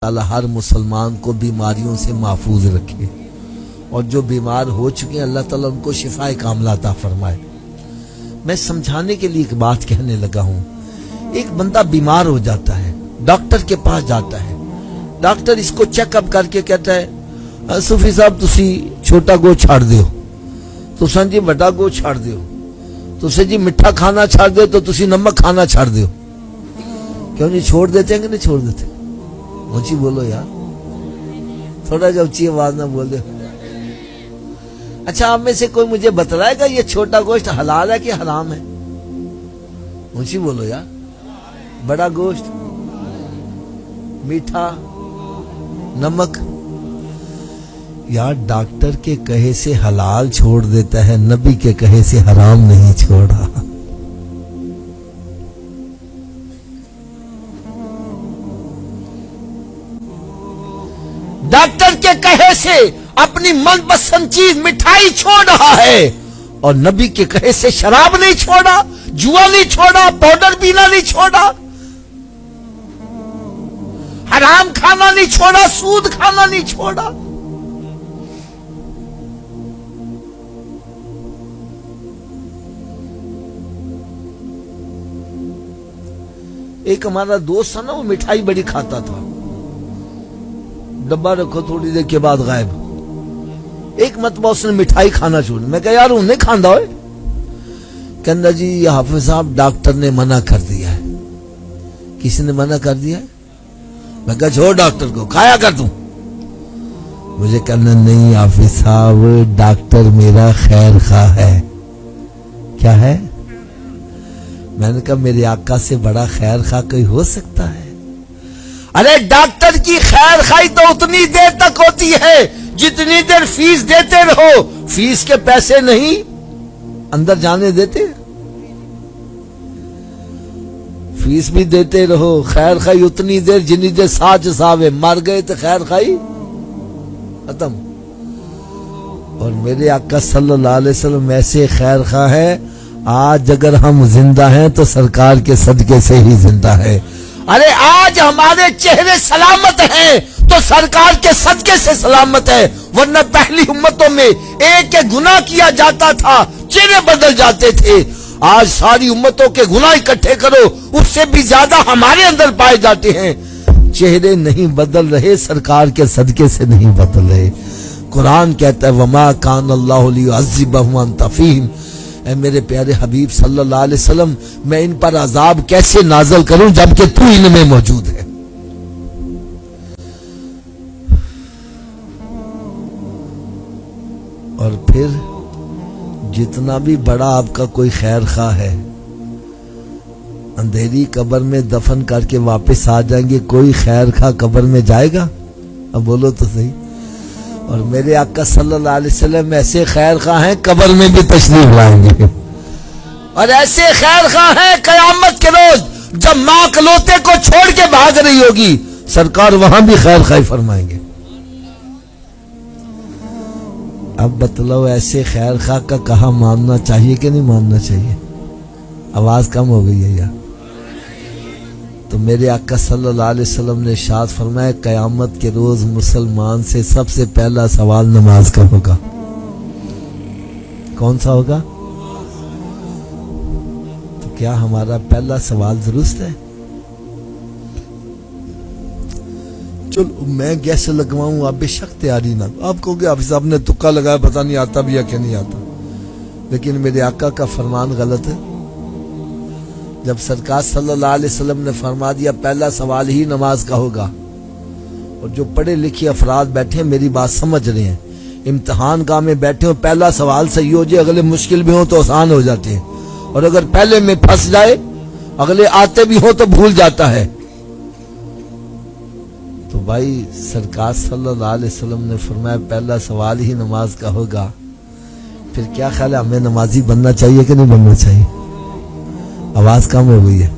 اللہ ہر مسلمان کو بیماریوں سے محفوظ رکھے اور جو بیمار ہو چکے ہیں اللہ تعالیٰ ان کو شفاء کاملہ عطا فرمائے۔ میں سمجھانے کے لیے ایک بات کہنے لگا ہوں۔ ایک بندہ بیمار ہو جاتا ہے، ڈاکٹر کے پاس جاتا ہے، ڈاکٹر اس کو چیک اپ کر کے کہتا ہے صوفی صاحب تسی چھوٹا گو چھاڑ دیو، تساں جی بڑا گو چھاڑ دیو، تسے جی میٹھا کھانا چھاڑ دیو تو تسی نمک کھانا چھاڑ دیو۔ کیوں نہیں چھوڑ دیتے ہیں کہ نہیں چھوڑ دیتے؟ اونچی بولو یار، تھوڑا جا اونچی آواز نہ بول دے۔ اچھا آپ میں سے کوئی مجھے بتلائے گا یہ چھوٹا گوشت حلال ہے کہ حرام ہے؟ اونچی بولو یار۔ بڑا گوشت، میٹھا، نمک، یار ڈاکٹر کے کہے سے حلال چھوڑ دیتا ہے، نبی کے کہے سے حرام نہیں چھوڑا۔ ڈاکٹر کے کہے سے اپنی من پسند چیز مٹھائی چھوڑ رہا ہے اور نبی کے کہے سے شراب نہیں چھوڑا، جوا نہیں چھوڑا، پاؤڈر پینا نہیں چھوڑا، حرام کھانا نہیں چھوڑا، سود کھانا نہیں چھوڑا۔ ایک ہمارا دوست تھا نا، وہ مٹھائی بڑی کھاتا تھا، ڈبہ رکھو تھوڑی دیر کے بعد غائب۔ ایک مرتبہ اس نے مٹھائی کھانا چھوڑ، میں کہا یار انہیں کھاندا ہوئے؟ کہندا جی یہ حافظ صاحب ڈاکٹر نے منع کر دیا ہے۔ کسی نے منع کر دیا ہے؟ میں کہا چھوڑ ڈاکٹر کو، کھایا کر تم۔ مجھے کہنا نہیں حافظ صاحب ڈاکٹر میرا خیر خواہ ہے۔ کیا ہے؟ میں نے کہا میرے آقا سے بڑا خیر خواہ کوئی ہو سکتا ہے؟ ارے ڈاکٹر کی خیر خواہی تو اتنی دیر تک ہوتی ہے جتنی دیر فیس دیتے رہو، فیس کے پیسے نہیں اندر جانے دیتے، فیس بھی دیتے رہو، خیر خواہی اتنی دیر جنی دیر ساج ساوے، مر گئے تو خیر خواہی ختم۔ اور میرے آقا صلی اللہ علیہ وسلم ایسے خیر خواہ ہے، آج اگر ہم زندہ ہیں تو سرکار کے صدقے سے ہی زندہ ہے۔ ارے آج ہمارے چہرے سلامت ہیں تو سرکار کے صدقے سے سلامت ہے، ورنہ پہلی امتوں میں ایک گناہ کیا جاتا تھا چہرے بدل جاتے تھے۔ آج ساری امتوں کے گناہ اکٹھے کرو، اس سے بھی زیادہ ہمارے اندر پائے جاتے ہیں۔ چہرے نہیں بدل رہے، سرکار کے صدقے سے نہیں بدل رہے۔ قرآن کہتا ہے وما کان اللہ لیعذبہم وانت فیہم، اے میرے پیارے حبیب صلی اللہ علیہ وسلم میں ان پر عذاب کیسے نازل کروں جبکہ تو ان میں موجود ہے۔ اور پھر جتنا بھی بڑا آپ کا کوئی خیر خواہ ہے، اندھیری قبر میں دفن کر کے واپس آ جائیں گے، کوئی خیر خواہ قبر میں جائے گا؟ اب بولو تو صحیح۔ اور میرے آقا صلی اللہ علیہ وسلم ایسے خیر خواہ ہیں قبر میں بھی تشریف لائیں گے، اور ایسے خیر خواہ ہیں قیامت کے روز جب ماں کلوتے کو چھوڑ کے بھاگ رہی ہوگی سرکار وہاں بھی خیر خواہ فرمائیں گے۔ اب بتلاؤ ایسے خیر خواہ کا کہاں ماننا چاہیے کہ نہیں ماننا چاہیے؟ آواز کم ہو گئی ہے یار۔ تو میرے آقا صلی اللہ علیہ وسلم نے ارشاد فرمایا قیامت کے روز مسلمان سے سب سے پہلا سوال نماز کا ہوگا۔ کون سا ہوگا؟ تو کیا ہمارا پہلا سوال درست ہے؟ چلو میں کیسے لگواؤں، آپ بے شک تیاری نہ، آپ کہو گے حافظ صاحب نے تکا لگایا، پتہ نہیں آتا بھی ہے کہ نہیں آتا، لیکن میرے آقا کا فرمان غلط ہے۔ جب سرکار صلی اللہ علیہ وسلم نے فرما دیا پہلا سوال ہی نماز کا ہوگا، اور جو پڑھے لکھے افراد بیٹھے ہیں میری بات سمجھ رہے ہیں، امتحان گاہ میں بیٹھے ہو پہلا سوال صحیح ہو جائے، اگلے مشکل بھی ہوں تو آسان ہو جاتے ہیں، اور اگر پہلے میں پھنس جائے اگلے آتے بھی ہوں تو بھول جاتا ہے۔ تو بھائی سرکار صلی اللہ علیہ وسلم نے فرمایا پہلا سوال ہی نماز کا ہوگا، پھر کیا خیال ہے ہمیں نمازی بننا چاہیے کہ نہیں بننا چاہیے؟ آواز کم ہو گئی ہے۔